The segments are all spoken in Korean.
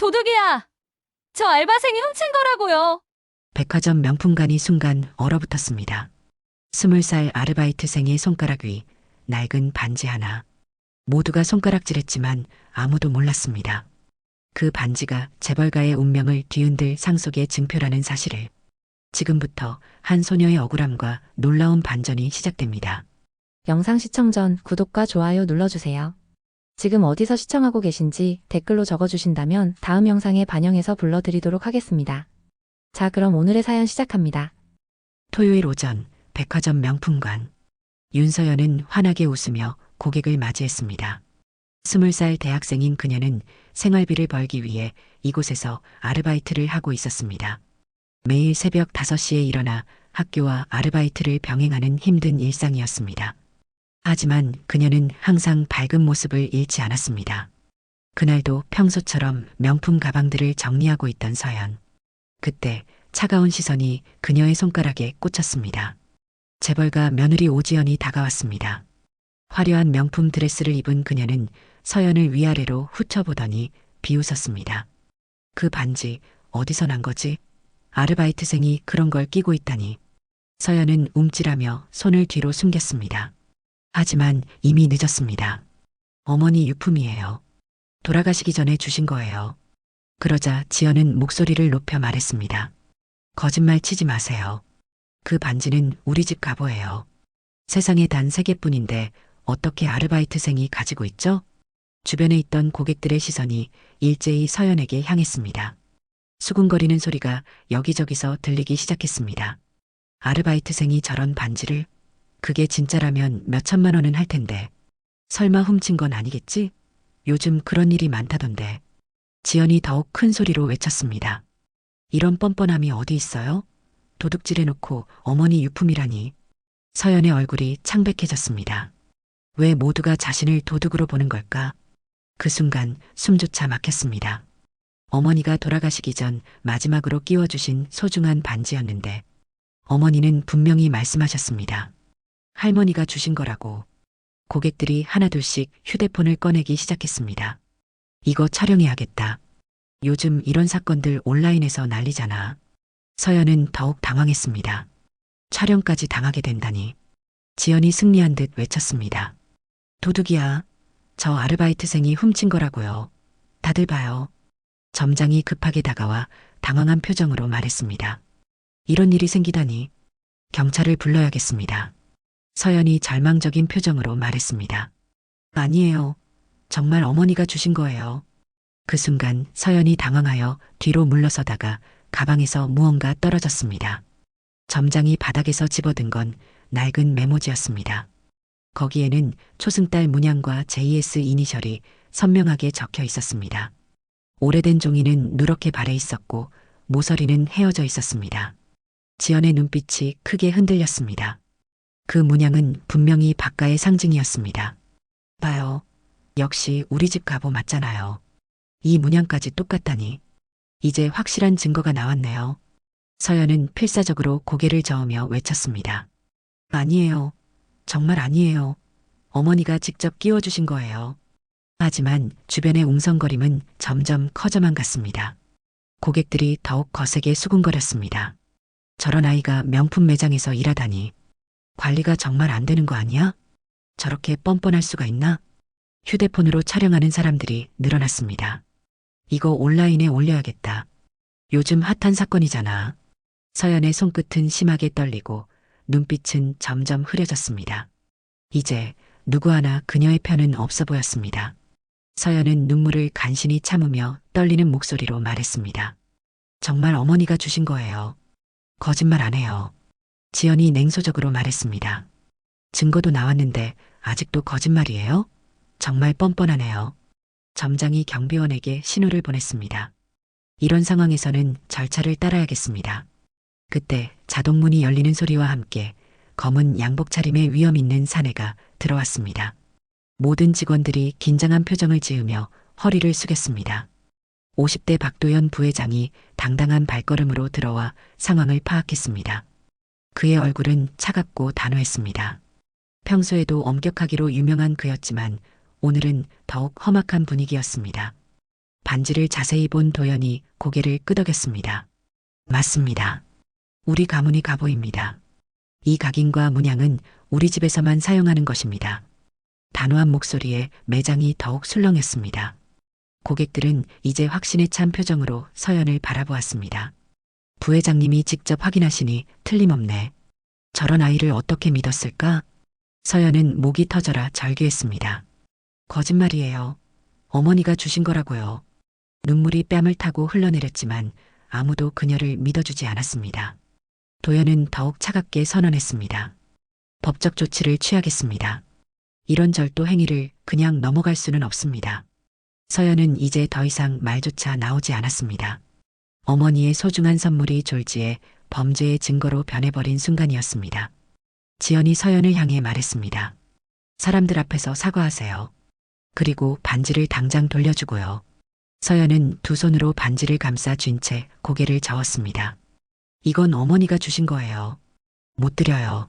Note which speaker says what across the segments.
Speaker 1: 도둑이야! 저 알바생이 훔친 거라고요.
Speaker 2: 백화점 명품관이 순간 얼어붙었습니다. 20살 아르바이트생의 손가락 위 낡은 반지 하나. 모두가 손가락질했지만 아무도 몰랐습니다. 그 반지가 재벌가의 운명을 뒤흔들 상속의 증표라는 사실을. 지금부터 한 소녀의 억울함과 놀라운 반전이 시작됩니다.
Speaker 3: 영상 시청 전 구독과 좋아요 눌러주세요. 지금 어디서 시청하고 계신지 댓글로 적어주신다면 다음 영상에 반영해서 불러드리도록 하겠습니다. 자, 그럼 오늘의 사연 시작합니다.
Speaker 2: 토요일 오전 백화점 명품관. 윤서연은 환하게 웃으며 고객을 맞이했습니다. 20살 대학생인 그녀는 생활비를 벌기 위해 이곳에서 아르바이트를 하고 있었습니다. 매일 새벽 5시에 일어나 학교와 아르바이트를 병행하는 힘든 일상이었습니다. 하지만 그녀는 항상 밝은 모습을 잃지 않았습니다. 그날도 평소처럼 명품 가방들을 정리하고 있던 서연. 그때 차가운 시선이 그녀의 손가락에 꽂혔습니다. 재벌가 며느리 오지연이 다가왔습니다. 화려한 명품 드레스를 입은 그녀는 서연을 위아래로 훑어보더니 비웃었습니다. 그 반지 어디서 난 거지? 아르바이트생이 그런 걸 끼고 있다니. 서연은 움찔하며 손을 뒤로 숨겼습니다. 하지만 이미 늦었습니다. 어머니 유품이에요. 돌아가시기 전에 주신 거예요. 그러자 지연은 목소리를 높여 말했습니다. 거짓말 치지 마세요. 그 반지는 우리 집 갑오예요. 세상에 단 3개뿐인데 어떻게 아르바이트생이 가지고 있죠? 주변에 있던 고객들의 시선이 일제히 서연에게 향했습니다. 수군거리는 소리가 여기저기서 들리기 시작했습니다. 아르바이트생이 저런 반지를? 그게 진짜라면 몇천만 원은 할 텐데. 설마 훔친 건 아니겠지? 요즘 그런 일이 많다던데. 지연이 더욱 큰 소리로 외쳤습니다. 이런 뻔뻔함이 어디 있어요? 도둑질해놓고 어머니 유품이라니. 서연의 얼굴이 창백해졌습니다. 왜 모두가 자신을 도둑으로 보는 걸까? 그 순간 숨조차 막혔습니다. 어머니가 돌아가시기 전 마지막으로 끼워주신 소중한 반지였는데 어머니는 분명히 말씀하셨습니다. 할머니가 주신 거라고. 고객들이 하나둘씩 휴대폰을 꺼내기 시작했습니다. 이거 촬영해야겠다. 요즘 이런 사건들 온라인에서 난리잖아. 서연은 더욱 당황했습니다. 촬영까지 당하게 된다니. 지연이 승리한 듯 외쳤습니다. 도둑이야. 저 아르바이트생이 훔친 거라고요. 다들 봐요. 점장이 급하게 다가와 당황한 표정으로 말했습니다. 이런 일이 생기다니. 경찰을 불러야겠습니다. 서연이 절망적인 표정으로 말했습니다. 아니에요. 정말 어머니가 주신 거예요. 그 순간 서연이 당황하여 뒤로 물러서다가 가방에서 무언가 떨어졌습니다. 점장이 바닥에서 집어든 건 낡은 메모지였습니다. 거기에는 초승달 문양과 JS 이니셜이 선명하게 적혀 있었습니다. 오래된 종이는 누렇게 발해 있었고 모서리는 헤어져 있었습니다. 지연의 눈빛이 크게 흔들렸습니다. 그 문양은 분명히 박가의 상징이었습니다. 봐요. 역시 우리 집 갑오 맞잖아요. 이 문양까지 똑같다니. 이제 확실한 증거가 나왔네요. 서연은 필사적으로 고개를 저으며 외쳤습니다. 아니에요. 정말 아니에요. 어머니가 직접 끼워주신 거예요. 하지만 주변의 웅성거림은 점점 커져만 갔습니다. 고객들이 더욱 거세게 수군거렸습니다. 저런 아이가 명품 매장에서 일하다니. 관리가 정말 안 되는 거 아니야? 저렇게 뻔뻔할 수가 있나? 휴대폰으로 촬영하는 사람들이 늘어났습니다. 이거 온라인에 올려야겠다. 요즘 핫한 사건이잖아. 서연의 손끝은 심하게 떨리고 눈빛은 점점 흐려졌습니다. 이제 누구 하나 그녀의 편은 없어 보였습니다. 서연은 눈물을 간신히 참으며 떨리는 목소리로 말했습니다. 정말 어머니가 주신 거예요. 거짓말 안 해요. 지연이 냉소적으로 말했습니다. 증거도 나왔는데 아직도 거짓말이에요? 정말 뻔뻔하네요. 점장이 경비원에게 신호를 보냈습니다. 이런 상황에서는 절차를 따라야겠습니다. 그때 자동문이 열리는 소리와 함께 검은 양복 차림의 위험 있는 사내가 들어왔습니다. 모든 직원들이 긴장한 표정을 지으며 허리를 숙였습니다. 50대 박도연 부회장이 당당한 발걸음으로 들어와 상황을 파악했습니다. 그의 얼굴은 차갑고 단호했습니다. 평소에도 엄격하기로 유명한 그였지만 오늘은 더욱 험악한 분위기였습니다. 반지를 자세히 본 도연이 고개를 끄덕였습니다. 맞습니다. 우리 가문이 가보입니다. 이 각인과 문양은 우리 집에서만 사용하는 것입니다. 단호한 목소리에 매장이 더욱 술렁했습니다. 고객들은 이제 확신에 찬 표정으로 서연을 바라보았습니다. 부회장님이 직접 확인하시니 틀림없네. 저런 아이를 어떻게 믿었을까? 서연은 목이 터져라 절규했습니다. 거짓말이에요. 어머니가 주신 거라고요. 눈물이 뺨을 타고 흘러내렸지만 아무도 그녀를 믿어주지 않았습니다. 도연은 더욱 차갑게 선언했습니다. 법적 조치를 취하겠습니다. 이런 절도 행위를 그냥 넘어갈 수는 없습니다. 서연은 이제 더 이상 말조차 나오지 않았습니다. 어머니의 소중한 선물이 졸지에 범죄의 증거로 변해버린 순간이었습니다. 지연이 서연을 향해 말했습니다. 사람들 앞에서 사과하세요. 그리고 반지를 당장 돌려주고요. 서연은 두 손으로 반지를 감싸 쥔 채 고개를 저었습니다. 이건 어머니가 주신 거예요. 못 드려요.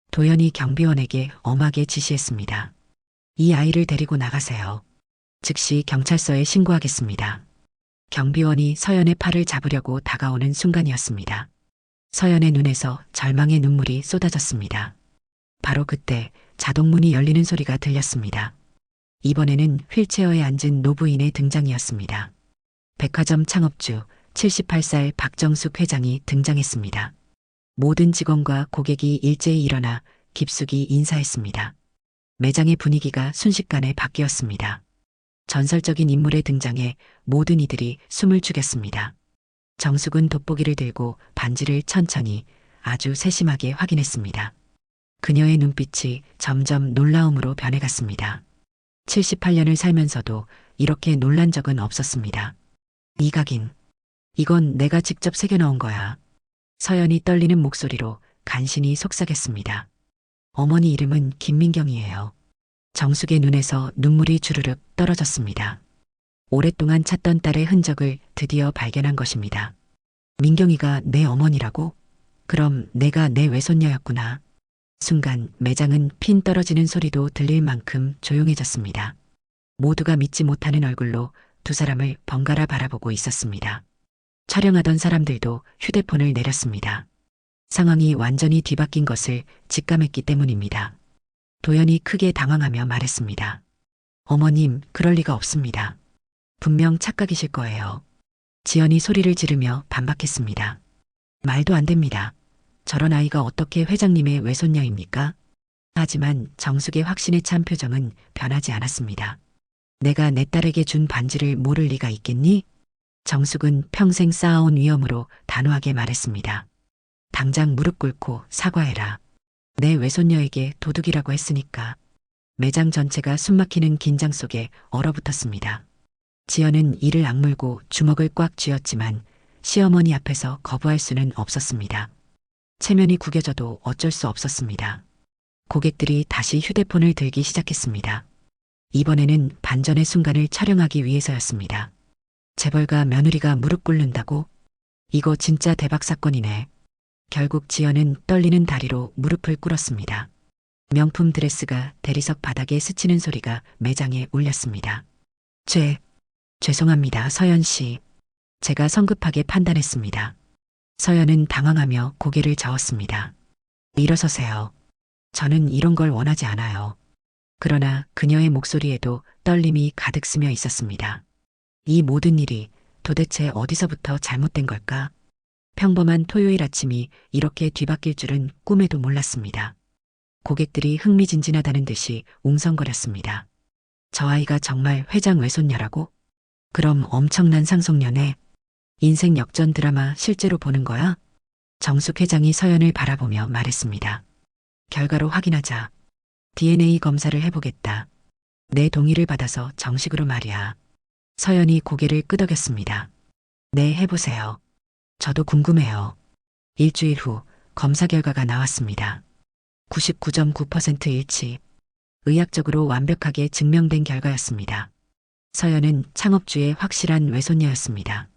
Speaker 2: 도연이 경비원에게 엄하게 지시했습니다. 이 아이를 데리고 나가세요. 즉시 경찰서에 신고하겠습니다. 경비원이 서연의 팔을 잡으려고 다가오는 순간이었습니다. 서연의 눈에서 절망의 눈물이 쏟아졌습니다. 바로 그때 자동문이 열리는 소리가 들렸습니다. 이번에는 휠체어에 앉은 노부인의 등장이었습니다. 백화점 창업주 78살 박정숙 회장이 등장했습니다. 모든 직원과 고객이 일제히 일어나 깊숙이 인사했습니다. 매장의 분위기가 순식간에 바뀌었습니다. 전설적인 인물의 등장에 모든 이들이 숨을 죽였습니다. 정숙은 돋보기를 들고 반지를 천천히 아주 세심하게 확인했습니다. 그녀의 눈빛이 점점 놀라움으로 변해갔습니다. 78년을 살면서도 이렇게 놀란 적은 없었습니다. 이 각인, 이건 내가 직접 새겨넣은 거야. 서연이 떨리는 목소리로 간신히 속삭였습니다. 어머니 이름은 김민경이에요. 정숙의 눈에서 눈물이 주르륵 떨어졌습니다. 오랫동안 찾던 딸의 흔적을 드디어 발견한 것입니다. 민경이가 내 어머니라고? 그럼 내가 내 외손녀였구나. 순간 매장은 핀 떨어지는 소리도 들릴 만큼 조용해졌습니다. 모두가 믿지 못하는 얼굴로 두 사람을 번갈아 바라보고 있었습니다. 촬영하던 사람들도 휴대폰을 내렸습니다. 상황이 완전히 뒤바뀐 것을 직감했기 때문입니다. 도연이 크게 당황하며 말했습니다. 어머님, 그럴 리가 없습니다. 분명 착각이실 거예요. 지연이 소리를 지르며 반박했습니다. 말도 안 됩니다. 저런 아이가 어떻게 회장님의 외손녀입니까? 하지만 정숙의 확신에 찬 표정은 변하지 않았습니다. 내가 내 딸에게 준 반지를 모를 리가 있겠니? 정숙은 평생 쌓아온 위엄으로 단호하게 말했습니다. 당장 무릎 꿇고 사과해라. 내 외손녀에게 도둑이라고 했으니까. 매장 전체가 숨막히는 긴장 속에 얼어붙었습니다. 지연은 이를 악물고 주먹을 꽉 쥐었지만 시어머니 앞에서 거부할 수는 없었습니다. 체면이 구겨져도 어쩔 수 없었습니다. 고객들이 다시 휴대폰을 들기 시작했습니다. 이번에는 반전의 순간을 촬영하기 위해서였습니다. 재벌가 며느리가 무릎 꿇는다고? 이거 진짜 대박 사건이네. 결국 지연은 떨리는 다리로 무릎을 꿇었습니다. 명품 드레스가 대리석 바닥에 스치는 소리가 매장에 울렸습니다. 죄송합니다, 서연 씨. 제가 성급하게 판단했습니다. 서연은 당황하며 고개를 저었습니다. 일어서세요. 저는 이런 걸 원하지 않아요. 그러나 그녀의 목소리에도 떨림이 가득 스며 있었습니다. 이 모든 일이 도대체 어디서부터 잘못된 걸까? 평범한 토요일 아침이 이렇게 뒤바뀔 줄은 꿈에도 몰랐습니다. 고객들이 흥미진진하다는 듯이 웅성거렸습니다. 저 아이가 정말 회장 외손녀라고? 그럼 엄청난 상속녀네. 인생 역전 드라마 실제로 보는 거야? 정숙 회장이 서연을 바라보며 말했습니다. 결과로 확인하자. DNA 검사를 해보겠다. 내 동의를 받아서 정식으로 말이야. 서연이 고개를 끄덕였습니다. 네, 해보세요. 저도 궁금해요. 일주일 후 검사 결과가 나왔습니다. 99.9% 일치. 의학적으로 완벽하게 증명된 결과였습니다. 서연은 창업주의 확실한 외손녀였습니다.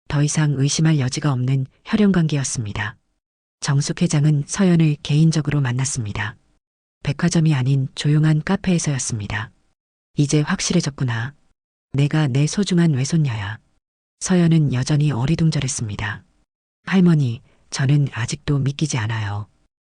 Speaker 2: 더 이상 의심할 여지가 없는 혈연관계였습니다. 정숙 회장은 서연을 개인적으로 만났습니다. 백화점이 아닌 조용한 카페에서였습니다. 이제 확실해졌구나. 내가 내 소중한 외손녀야. 서연은 여전히 어리둥절했습니다. 할머니, 저는 아직도 믿기지 않아요.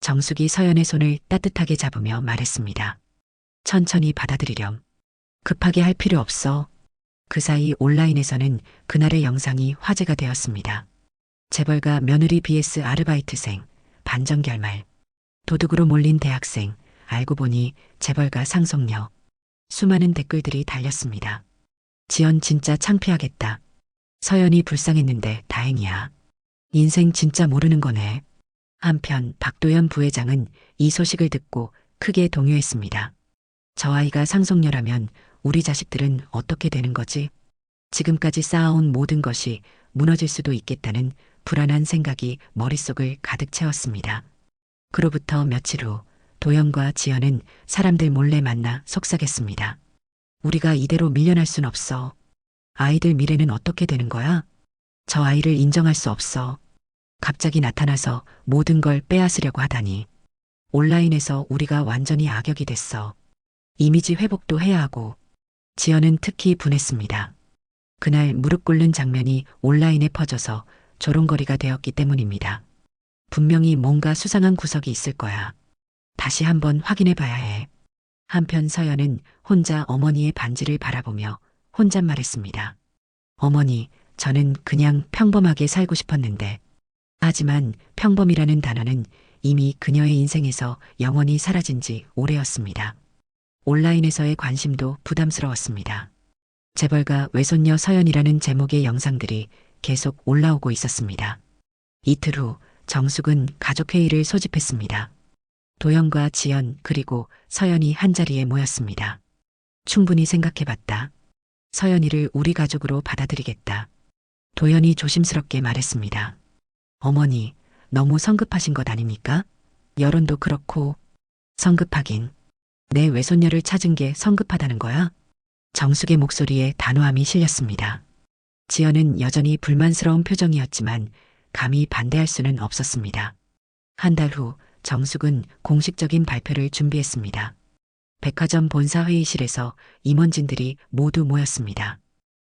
Speaker 2: 정숙이 서연의 손을 따뜻하게 잡으며 말했습니다. 천천히 받아들이렴. 급하게 할 필요 없어. 그 사이 온라인에서는 그날의 영상이 화제가 되었습니다. 재벌가 며느리 vs 아르바이트생, 반전 결말. 도둑으로 몰린 대학생, 알고 보니 재벌가 상속녀. 수많은 댓글들이 달렸습니다. 지연 진짜 창피하겠다. 서연이 불쌍했는데 다행이야. 인생 진짜 모르는 거네. 한편 박도연 부회장은 이 소식을 듣고 크게 동요했습니다. 저 아이가 상속녀라면 우리 자식들은 어떻게 되는 거지? 지금까지 쌓아온 모든 것이 무너질 수도 있겠다는 불안한 생각이 머릿속을 가득 채웠습니다. 그로부터 며칠 후 도연과 지연은 사람들 몰래 만나 속삭였습니다. 우리가 이대로 밀려날 순 없어. 아이들 미래는 어떻게 되는 거야? 저 아이를 인정할 수 없어. 갑자기 나타나서 모든 걸 빼앗으려고 하다니. 온라인에서 우리가 완전히 악역이 됐어. 이미지 회복도 해야 하고. 지연은 특히 분했습니다. 그날 무릎 꿇는 장면이 온라인에 퍼져서 조롱거리가 되었기 때문입니다. 분명히 뭔가 수상한 구석이 있을 거야. 다시 한번 확인해 봐야 해. 한편 서연은 혼자 어머니의 반지를 바라보며 혼잣말했습니다. 어머니, 저는 그냥 평범하게 살고 싶었는데. 하지만 평범이라는 단어는 이미 그녀의 인생에서 영원히 사라진 지 오래였습니다. 온라인에서의 관심도 부담스러웠습니다. 재벌가 외손녀 서연이라는 제목의 영상들이 계속 올라오고 있었습니다. 이틀 후 정숙은 가족회의를 소집했습니다. 도연과 지연 그리고 서연이 한자리에 모였습니다. 충분히 생각해봤다. 서연이를 우리 가족으로 받아들이겠다. 도연이 조심스럽게 말했습니다. 어머니, 너무 성급하신 것 아닙니까? 여론도 그렇고. 성급하긴. 내 외손녀를 찾은 게 성급하다는 거야? 정숙의 목소리에 단호함이 실렸습니다. 지연은 여전히 불만스러운 표정이었지만 감히 반대할 수는 없었습니다. 한 달 후 정숙은 공식적인 발표를 준비했습니다. 백화점 본사 회의실에서 임원진들이 모두 모였습니다.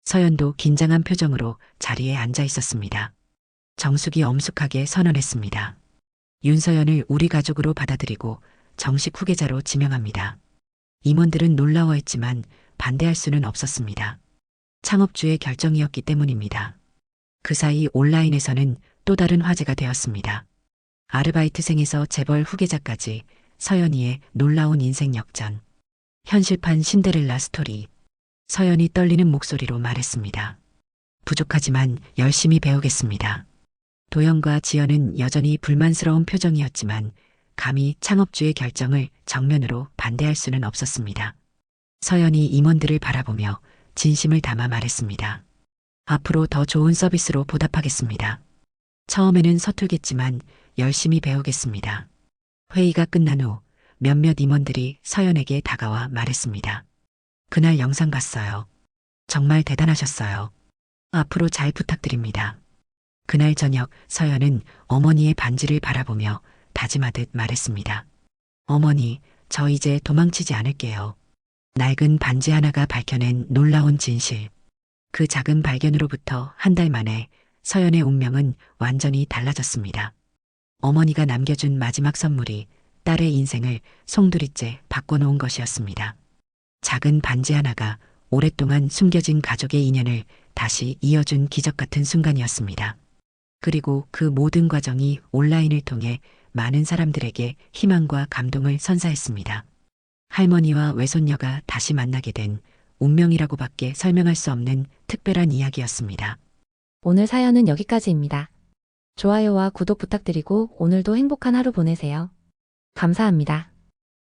Speaker 2: 서연도 긴장한 표정으로 자리에 앉아 있었습니다. 정숙이 엄숙하게 선언했습니다. 윤서연을 우리 가족으로 받아들이고 정식 후계자로 지명합니다. 임원들은 놀라워했지만 반대할 수는 없었습니다. 창업주의 결정이었기 때문입니다. 그 사이 온라인에서는 또 다른 화제가 되었습니다. 아르바이트생에서 재벌 후계자까지 서연이의 놀라운 인생 역전. 현실판 신데렐라 스토리. 서연이 떨리는 목소리로 말했습니다. 부족하지만 열심히 배우겠습니다. 도연과 지연은 여전히 불만스러운 표정이었지만 감히 창업주의 결정을 정면으로 반대할 수는 없었습니다. 서연이 임원들을 바라보며 진심을 담아 말했습니다. 앞으로 더 좋은 서비스로 보답하겠습니다. 처음에는 서툴겠지만 열심히 배우겠습니다. 회의가 끝난 후 몇몇 임원들이 서연에게 다가와 말했습니다. 그날 영상 봤어요. 정말 대단하셨어요. 앞으로 잘 부탁드립니다. 그날 저녁 서연은 어머니의 반지를 바라보며 다짐하듯 말했습니다. 어머니, 저 이제 도망치지 않을게요. 낡은 반지 하나가 밝혀낸 놀라운 진실. 그 작은 발견으로부터 한 달 만에 서연의 운명은 완전히 달라졌습니다. 어머니가 남겨준 마지막 선물이 딸의 인생을 송두리째 바꿔놓은 것이었습니다. 작은 반지 하나가 오랫동안 숨겨진 가족의 인연을 다시 이어준 기적 같은 순간이었습니다. 그리고 그 모든 과정이 온라인을 통해 많은 사람들에게 희망과 감동을 선사했습니다. 할머니와 외손녀가 다시 만나게 된 운명이라고밖에 설명할 수 없는 특별한 이야기였습니다.
Speaker 3: 오늘 사연은 여기까지입니다. 좋아요와 구독 부탁드리고 오늘도 행복한 하루 보내세요. 감사합니다.